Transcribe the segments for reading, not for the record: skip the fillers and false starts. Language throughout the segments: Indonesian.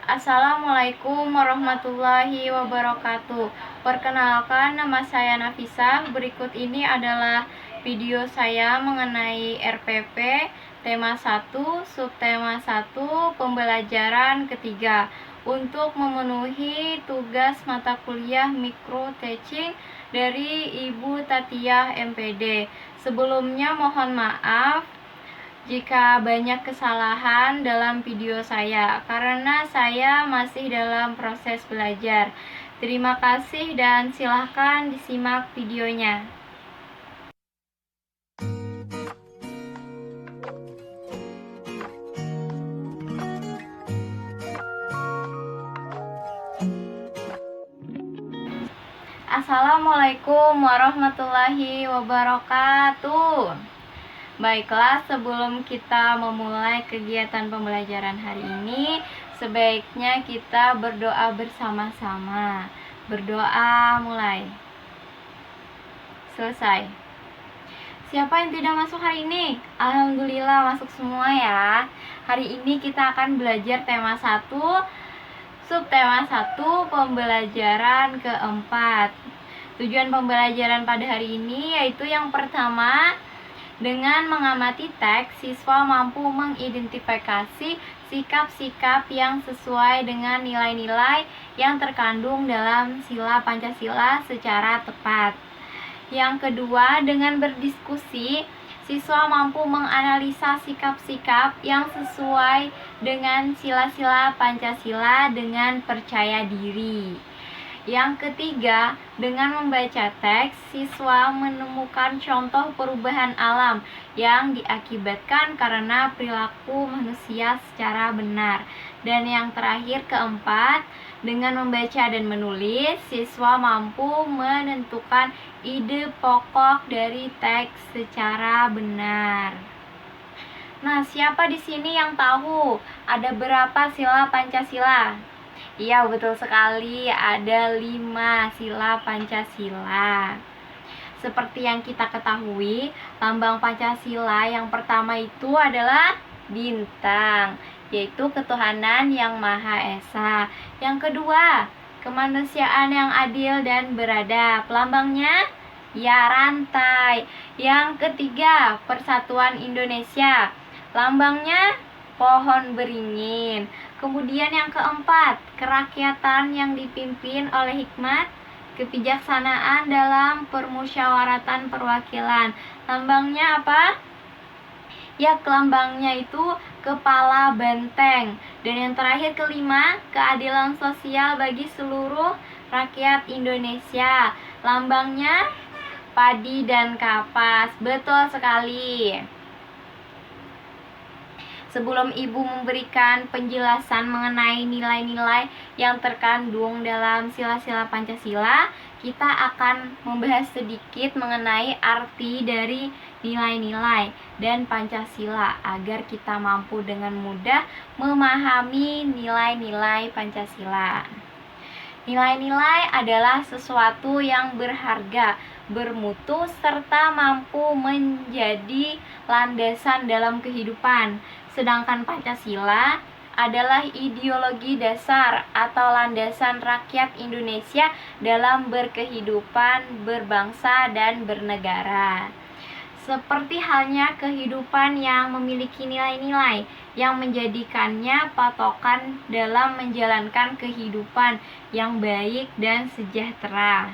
Assalamualaikum warahmatullahi wabarakatuh. Perkenalkan, nama saya Nafisa. Berikut ini adalah video saya mengenai RPP tema 1, subtema 1, pembelajaran ketiga untuk memenuhi tugas mata kuliah Micro Teaching dari Ibu Tatiah MPD. Sebelumnya mohon maaf jika banyak kesalahan dalam video saya, karena saya masih dalam proses belajar. Terima kasih dan silahkan disimak videonya. Assalamualaikum warahmatullahi wabarakatuh. Baiklah, sebelum kita memulai kegiatan pembelajaran hari ini, sebaiknya kita berdoa bersama-sama. Berdoa mulai. Selesai. Siapa yang tidak masuk hari ini? Alhamdulillah masuk semua ya. Hari ini kita akan belajar tema 1, subtema 1, pembelajaran keempat. Tujuan pembelajaran pada hari ini yaitu yang pertama, dengan mengamati teks, siswa mampu mengidentifikasi sikap-sikap yang sesuai dengan nilai-nilai yang terkandung dalam sila Pancasila secara tepat. Yang kedua, dengan berdiskusi, siswa mampu menganalisa sikap-sikap yang sesuai dengan sila-sila Pancasila dengan percaya diri. Yang ketiga, dengan membaca teks, siswa menemukan contoh perubahan alam yang diakibatkan karena perilaku manusia secara benar. Dan yang terakhir, keempat, dengan membaca dan menulis, siswa mampu menentukan ide pokok dari teks secara benar. Nah, siapa di sini yang tahu ada berapa sila Pancasila? Iya, betul sekali, ada 5 sila Pancasila. Seperti yang kita ketahui, lambang Pancasila yang pertama itu adalah bintang, yaitu ketuhanan yang Maha Esa. Yang kedua, kemanusiaan yang adil dan beradab. Lambangnya ya rantai. Yang ketiga, persatuan Indonesia. Lambangnya pohon beringin. Kemudian yang keempat, kerakyatan yang dipimpin oleh hikmat, kebijaksanaan dalam permusyawaratan perwakilan. Lambangnya apa? Ya, lambangnya itu kepala banteng. Dan yang terakhir, kelima, keadilan sosial bagi seluruh rakyat Indonesia. Lambangnya padi dan kapas. Betul sekali. Sebelum Ibu memberikan penjelasan mengenai nilai-nilai yang terkandung dalam sila-sila Pancasila, kita akan membahas sedikit mengenai arti dari nilai-nilai dan Pancasila agar kita mampu dengan mudah memahami nilai-nilai Pancasila. Nilai-nilai adalah sesuatu yang berharga, bermutu, serta mampu menjadi landasan dalam kehidupan. Sedangkan Pancasila adalah ideologi dasar atau landasan rakyat Indonesia dalam berkehidupan, berbangsa, dan bernegara. Seperti halnya kehidupan yang memiliki nilai-nilai yang menjadikannya patokan dalam menjalankan kehidupan yang baik dan sejahtera.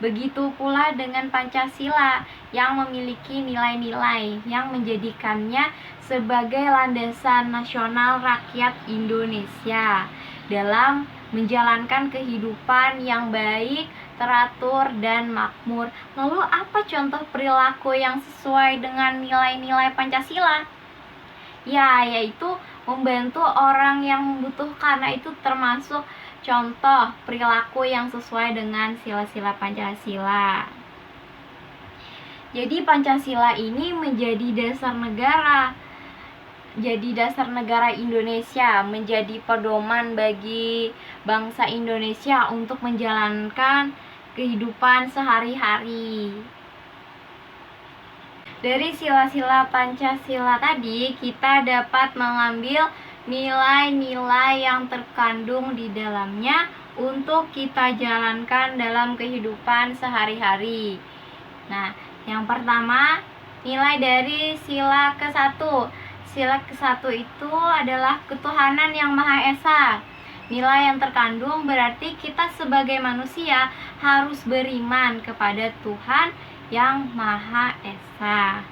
Begitu pula dengan Pancasila yang memiliki nilai-nilai yang menjadikannya sebagai landasan nasional rakyat Indonesia dalam menjalankan kehidupan yang baik, teratur, dan makmur. Lalu apa contoh perilaku yang sesuai dengan nilai-nilai Pancasila? Ya, yaitu membantu orang yang membutuhkan. Nah, itu termasuk contoh perilaku yang sesuai dengan sila-sila Pancasila. Jadi Pancasila ini menjadi dasar negara. Jadi dasar negara Indonesia, menjadi pedoman bagi bangsa Indonesia untuk menjalankan kehidupan sehari-hari. Dari sila-sila Pancasila tadi, kita dapat mengambil nilai-nilai yang terkandung di dalamnya untuk kita jalankan dalam kehidupan sehari-hari. Nah, yang pertama, nilai dari sila ke-1. Sila ke-1 itu adalah ketuhanan yang Maha Esa. Nilai yang terkandung berarti kita sebagai manusia harus beriman kepada Tuhan yang Maha Esa.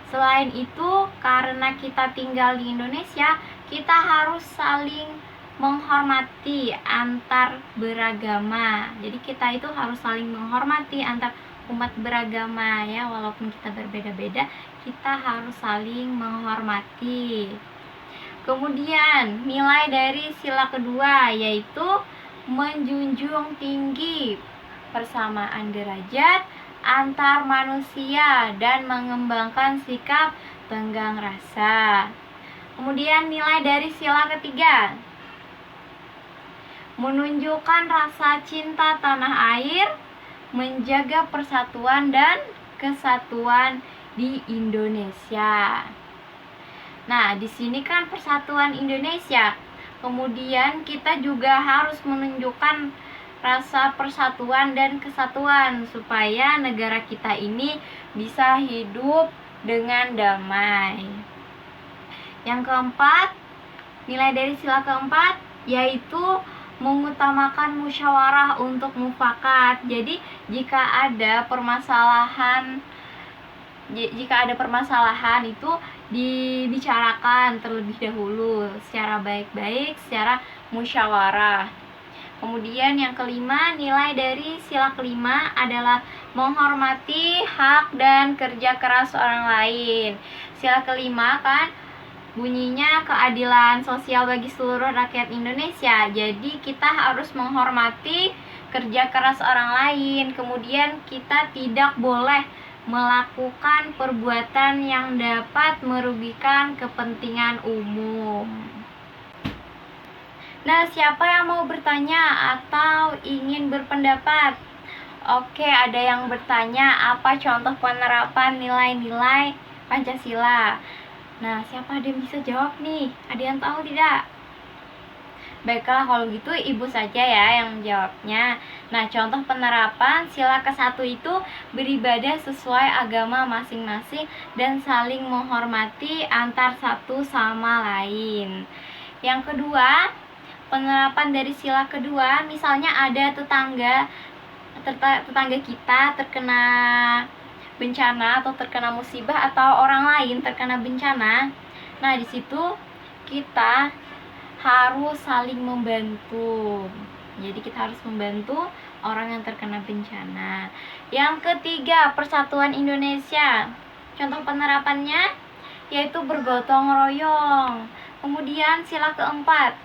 Selain itu, karena kita tinggal di Indonesia, kita harus saling menghormati antar beragama. Jadi kita itu harus saling menghormati antar umat beragama ya, walaupun kita berbeda-beda, kita harus saling menghormati. Kemudian nilai dari sila kedua yaitu menjunjung tinggi persamaan derajat antar manusia dan mengembangkan sikap tenggang rasa. Kemudian nilai dari sila ketiga, menunjukkan rasa cinta tanah air, menjaga persatuan dan kesatuan di Indonesia. Nah, di sini kan persatuan Indonesia. Kemudian kita juga harus menunjukkan rasa persatuan dan kesatuan supaya negara kita ini bisa hidup dengan damai. Yang keempat, nilai dari sila keempat yaitu mengutamakan musyawarah untuk mufakat. Jadi jika ada permasalahan itu dibicarakan terlebih dahulu secara baik-baik, secara musyawarah. Kemudian yang kelima, nilai dari sila kelima adalah menghormati hak dan kerja keras orang lain. Sila kelima kan bunyinya keadilan sosial bagi seluruh rakyat Indonesia. Jadi kita harus menghormati kerja keras orang lain. Kemudian kita tidak boleh melakukan perbuatan yang dapat merugikan kepentingan umum. Nah, siapa yang mau bertanya atau ingin berpendapat? Oke, ada yang bertanya apa contoh penerapan nilai-nilai Pancasila. Nah, siapa ada yang bisa jawab nih? Ada yang tahu tidak? Baiklah, kalau gitu ibu saja ya yang menjawabnya. Nah, contoh penerapan sila ke-1 itu beribadah sesuai agama masing-masing dan saling menghormati antar satu sama lain. Yang kedua, penerapan dari sila kedua, misalnya ada tetangga kita terkena bencana atau terkena musibah atau orang lain terkena bencana. Nah, di situ kita harus saling membantu. Jadi kita harus membantu orang yang terkena bencana. Yang ketiga, persatuan Indonesia. Contoh penerapannya yaitu bergotong royong. Kemudian sila keempat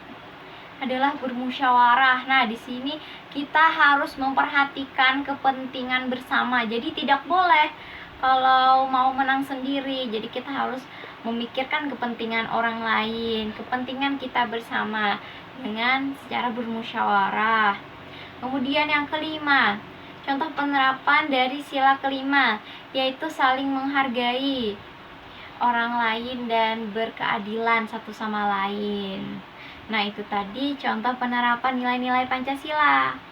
adalah bermusyawarah. Nah, di sini kita harus memperhatikan kepentingan bersama. Jadi tidak boleh kalau mau menang sendiri. Jadi kita harus memikirkan kepentingan orang lain, kepentingan kita bersama dengan secara bermusyawarah. Kemudian yang kelima, contoh penerapan dari sila kelima yaitu saling menghargai orang lain dan berkeadilan satu sama lain. Nah, itu tadi contoh penerapan nilai-nilai Pancasila.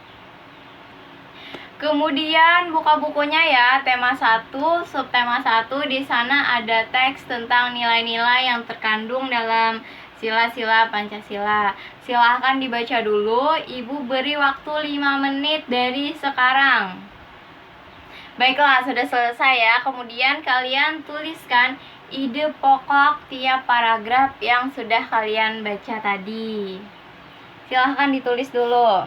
Kemudian buka bukunya ya, tema 1, subtema 1, di sana ada teks tentang nilai-nilai yang terkandung dalam sila-sila Pancasila. Silahkan dibaca dulu, Ibu beri waktu 5 menit dari sekarang. Baiklah, sudah selesai ya. Kemudian kalian tuliskan ide pokok tiap paragraf yang sudah kalian baca tadi. Silahkan ditulis dulu.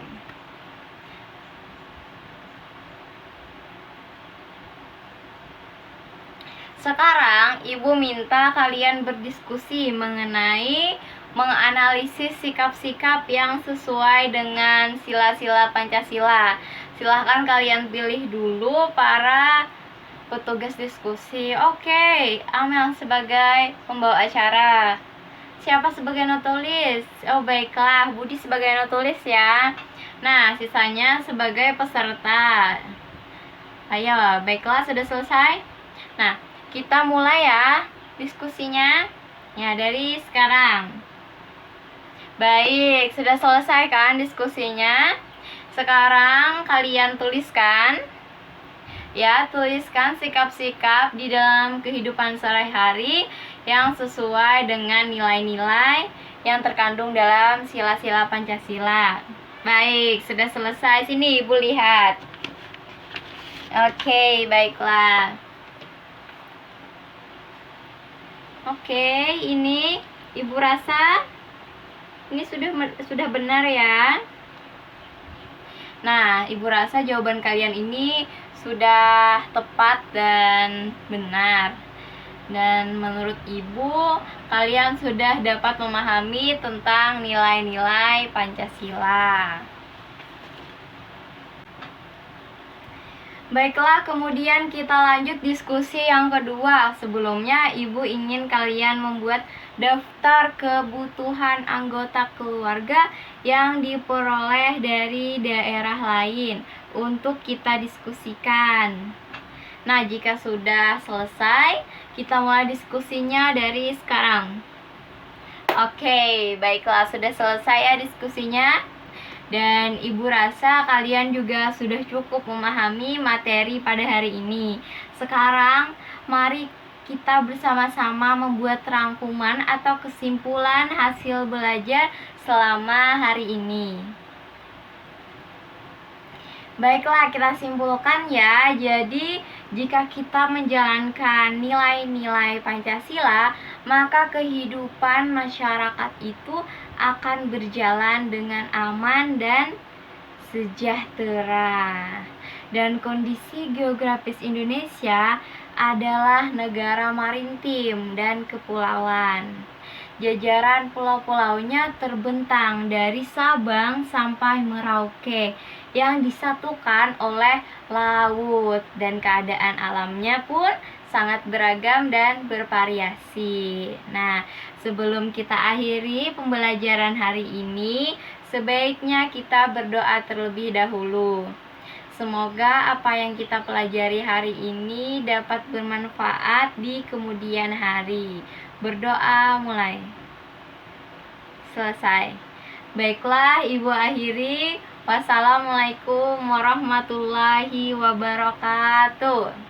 Sekarang Ibu minta kalian berdiskusi mengenai menganalisis sikap-sikap yang sesuai dengan sila-sila Pancasila. Silahkan kalian pilih dulu para petugas diskusi. Oke, Amel sebagai pembawa acara. Siapa sebagai notulis? Oh baiklah, Budi sebagai notulis ya. Nah, sisanya sebagai peserta. Ayo, baiklah, sudah selesai. Nah, kita mulai ya diskusinya. Ya, dari sekarang. Baik, sudah selesai kan diskusinya? Sekarang kalian tuliskan ya, tuliskan sikap-sikap di dalam kehidupan sehari-hari yang sesuai dengan nilai-nilai yang terkandung dalam sila-sila Pancasila. Baik, sudah selesai. Sini Ibu lihat. Oke, baiklah. Oke, ini Ibu rasa ini sudah benar ya. Nah, Ibu rasa jawaban kalian ini sudah tepat dan benar. Dan menurut Ibu, kalian sudah dapat memahami tentang nilai-nilai Pancasila. Baiklah, kemudian kita lanjut diskusi yang kedua. Sebelumnya, Ibu ingin kalian membuat daftar kebutuhan anggota keluarga yang diperoleh dari daerah lain untuk kita diskusikan. Nah, jika sudah selesai, kita mulai diskusinya dari sekarang. Oke, baiklah, sudah selesai ya diskusinya. Dan Ibu rasa kalian juga sudah cukup memahami materi pada hari ini. Sekarang, mari kita bersama-sama membuat rangkuman atau kesimpulan hasil belajar selama hari ini. Baiklah, kita simpulkan ya. Jadi, jika kita menjalankan nilai-nilai Pancasila, maka kehidupan masyarakat itu akan berjalan dengan aman dan sejahtera. Dan kondisi geografis Indonesia adalah negara maritim dan kepulauan. Jajaran pulau-pulaunya terbentang dari Sabang sampai Merauke yang disatukan oleh laut, dan keadaan alamnya pun sangat beragam dan bervariasi. Nah, sebelum kita akhiri pembelajaran hari ini, sebaiknya kita berdoa terlebih dahulu. Semoga apa yang kita pelajari hari ini dapat bermanfaat di kemudian hari. Berdoa mulai. Selesai. Baiklah, Ibu akhiri. Wassalamualaikum warahmatullahi wabarakatuh.